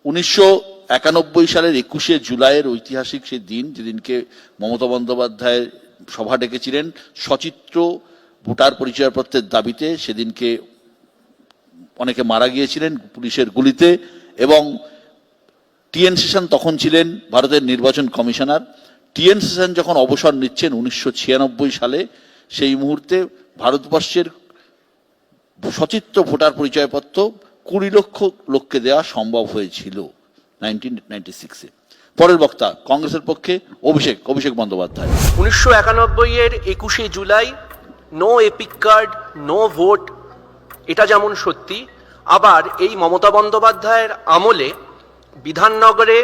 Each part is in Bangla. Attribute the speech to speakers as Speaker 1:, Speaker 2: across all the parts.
Speaker 1: 1991 সালের 21শে জুলাইয়ের ঐতিহাসিক সেই দিন, যেদিনকে মমতা বন্দ্যোপাধ্যায় সভা ডেকেছিলেন সচিত্র ভোটার পরিচয়পত্রের দাবিতে, সেদিনকে অনেকে মারা গিয়েছিলেন পুলিশের গুলিতে। এবং টিএন সেশন তখন ছিলেন ভারতের নির্বাচন কমিশনার। টিএন সেশন যখন অবসর নিচ্ছেন 1996 সালে, সেই মুহূর্তে ভারতবর্ষের সচিত্র ভোটার পরিচয়পত্র 20 লক্ষ লোককে দেওয়া সম্ভব হয়েছিল 1996-এ। পরের বক্তা কংগ্রেসের পক্ষে অভিষেক বন্দ্যোপাধ্যায়।
Speaker 2: 1991-এর 21শে July no EPIC card, no vote, এটা যেমন সত্যি, আবার এই মমতা বন্দ্যোপাধ্যায়ের আমলে বিধাননগরে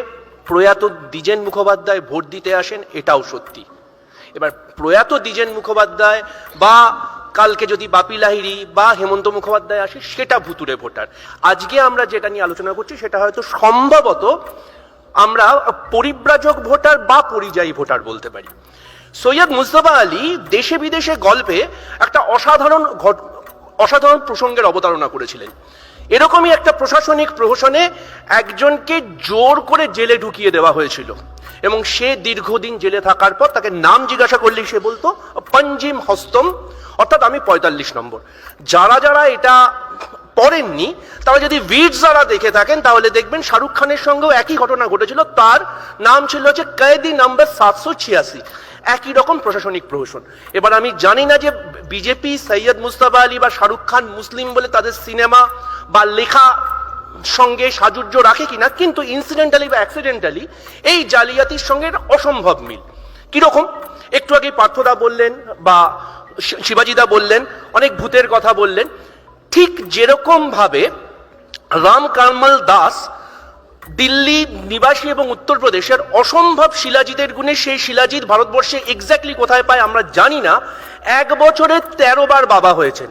Speaker 2: প্রয়াত দ্বিজেন মুখোপাধ্যায় ভোট দিতে আসেন, এটাও সত্যি। এবার প্রয়াত দ্বিজেন মুখোপাধ্যায় বা কালকে যদি বাপি লাহিড়ী বা হেমন্ত মুখোপাধ্যায় আসে, সেটা ভুতুড়ে ভোটার। আজকে আমরা যেটা নিয়ে আলোচনা করছি সেটা হয়তো সম্ভবত আমরা পরিব্রাজক ভোটার বা পরিযায়ী ভোটার বলতে পারি। সৈয়দ মুজতবা আলী দেশে বিদেশে গল্পে একটা অসাধারণ প্রসঙ্গের অবতারণা করেছিলেন। এরকমই একটা প্রশাসনিক প্রহসনে একজনকে জোর করে জেলে ঢুকিয়ে দেওয়া হয়েছিল এবং সে দীর্ঘদিন জেলে থাকার পর তাকে নাম জিজ্ঞাসা করলেই সে বলতো পঞ্জিম হস্তম, অর্থাৎ আমি 45 নম্বর। যারা এটা পড়েননি তারা যদি ভিডস যারা দেখে থাকেন তাহলে দেখবেন শাহরুখ খানের সঙ্গেও একই ঘটনা ঘটেছিল। তার নাম ছিল হচ্ছে কয়েদি নাম্বার 786। একই রকম প্রশাসনিক প্রহসন। এবার আমি জানি না যে বিজেপি সৈয়দ মুজতবা আলী বা শাহরুখ খান মুসলিম বলে তাদের সিনেমা বা লেখা সঙ্গে সাজুজ্য রাখে কিনা, কিন্তু ইনসিডেন্টালি বা অ্যাক্সিডেন্টালি এই জালিয়াতির সঙ্গে অসম্ভব মিল। কিরকম? একটু আগে পার্থদা বললেন বা শিবাজিদা বললেন, অনেক ভূতের কথা বললেন। ঠিক যেরকম ভাবে রাম কারমাল দাস দিল্লি নিবাসী এবং উত্তরপ্রদেশের অসম্ভব শিলাজিতের গুণে সেই শিলাজিৎ ভারতবর্ষে এক্স্যাক্টলি কোথায় পায় আমরা জানি না, 1 বছরে 13 বার বাবা হয়েছেন।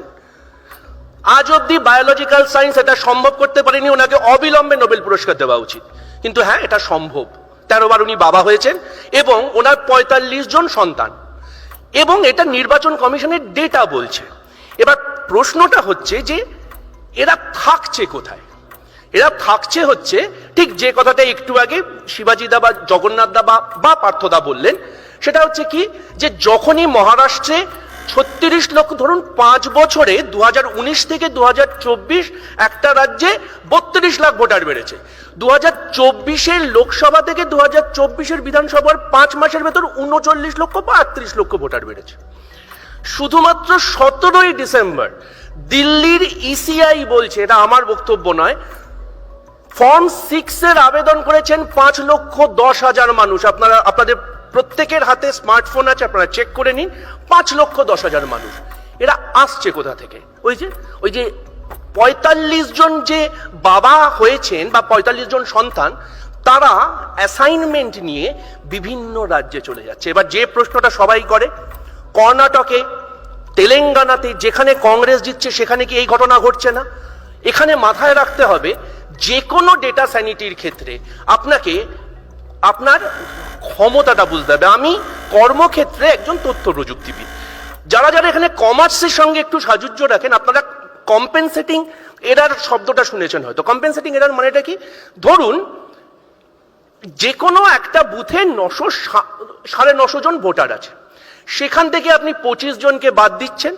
Speaker 2: আজ অব্দি বায়োলজিক্যাল সায়েন্স এটা সম্ভব করতে পারেনি, ওনাকে অবিলম্বে নোবেল পুরস্কার দেওয়া উচিত। কিন্তু হ্যাঁ, এটা সম্ভব। 13 বার উনি বাবা হয়েছেন এবং ওনার 45 জন সন্তান, এবং এটা নির্বাচন কমিশনের ডেটা বলছে। এবার প্রশ্নটা হচ্ছে যে এরা থাকছে কোথায়? এরা থাকছে হচ্ছে ঠিক যে কথাটা একটু আগে শিবাজিদা বা জগন্নাথদা বা পার্থদা বললেন, সেটা হচ্ছে কি, যে যখনই মহারাষ্ট্রে 36 লক্ষ, ধরুন 5 বছরে 2019 থেকে 2024 একটা রাজ্যে 32 লাখ ভোটার বেড়েছে। 2024-এর লোকসভা থেকে 2024-এর বিধানসভার 5 মাসের ভেতর 39 লক্ষ বা 38 লক্ষ ভোটার বেড়েছে। শুধুমাত্র 17ই ডিসেম্বর দিল্লির ইসিআই বলছে, এটা আমার বক্তব্য নয়, ফর্ম 6-এর আবেদন করেছেন 5,10,000 মানুষ। আপনাদের প্রত্যেকের হাতে স্মার্টফোন আছে, আপনারা চেক করে নিন। 5,10,000 মানুষ। এরা আসছে কোথা থেকে? ওই যে 45 জন যে বাবা হয়েছেন বা 45 জন সন্তান, তারা অ্যাসাইনমেন্ট নিয়ে বিভিন্ন রাজ্যে চলে যাচ্ছে। এবার যে প্রশ্নটা সবাই করে, কর্ণাটকে, তেলেঙ্গানাতে যেখানে কংগ্রেস জিতছে সেখানে কি এই ঘটনা ঘটছে না? এখানে মাথায় রাখতে হবে, যে কোনো ডেটা স্যানিটির ক্ষেত্রে আপনাকে আপনার ক্ষমতাটা বুঝতে হবে। আমি কর্মক্ষেত্রে একজন তথ্য প্রযুক্তিবিদ। যারা এখানে কমার্সের সঙ্গে একটু সাযুজ্য রাখেন, আপনারা কম্পেনসেটিং এরার শব্দটা শুনেছেন হয়তো। কম্পেনসেটিং এরার মানেটা কি? ধরুন যে কোনো একটা বুথে 900-950 জন ভোটার আছে, সেখান থেকে আপনি 25 জনকে বাদ দিচ্ছেন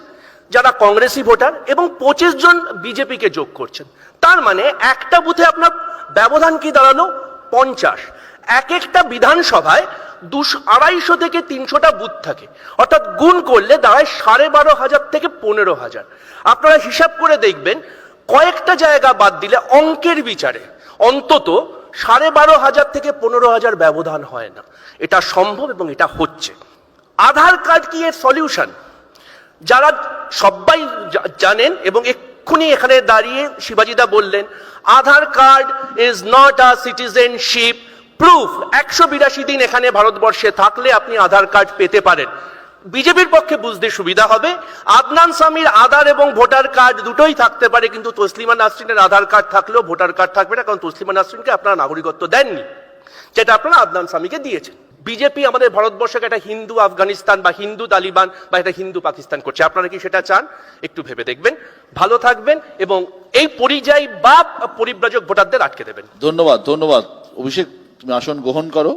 Speaker 2: যারা কংগ্রেসি ভোটার এবং 25 জন বিজেপিকে যোগ করছেন। তার মানে একটা বুথে আপনার ব্যবধান কি দাঁড়ালো? 50। একটা বিধানসভায় 250 থেকে 300টা বুথ থাকে, অর্থাৎ গুণ করলে দাঁড়ায় 12,500 থেকে 15,000। আপনারা হিসাব করে দেখবেন, কয়েকটা জায়গা বাদ দিলে অঙ্কের বিচারে অন্তত 12,500 থেকে 15,000 ব্যবধান হয় না। এটা সম্ভব এবং এটা হচ্ছে। আধার কার্ড কি এর সলিউশন? যারা সবাই জানেন, এবং এক্ষুনি এখানে দাঁড়িয়ে শিবাজিদা বললেন, Aadhaar card is not a citizenship proof. 182 দিন এখানে ভারতবর্ষে থাকলে আপনি আধার কার্ড পেতে পারেন। বিজেপির পক্ষে বুঝতে সুবিধা হবে, আদনান সামির আধার এবং ভোটার কার্ড দুটোই থাকতে পারে, কিন্তু তসলিমা নাসরিনের আধার কার্ড থাকলেও ভোটার কার্ড থাকবে না, কারণ তসলিমা নাসরিনকে আপনারা নাগরিকত্ব দেননি, যেটা আপনারা আদনান সামিকে দিয়েছেন। বিজেপি আমাদের ভারতবর্ষকে একটা হিন্দু আফগানিস্তান বা হিন্দু তালিবান বা একটা হিন্দু পাকিস্তান করছে। আপনারা কি সেটা চান? একটু ভেবে দেখবেন। ভালো থাকবেন এবং এই পরিযায়ী বা পরিব্রাজক ভোটারদের আটকে দেবেন।
Speaker 1: ধন্যবাদ। অভিষেক, তুমি আসন গ্রহণ করো।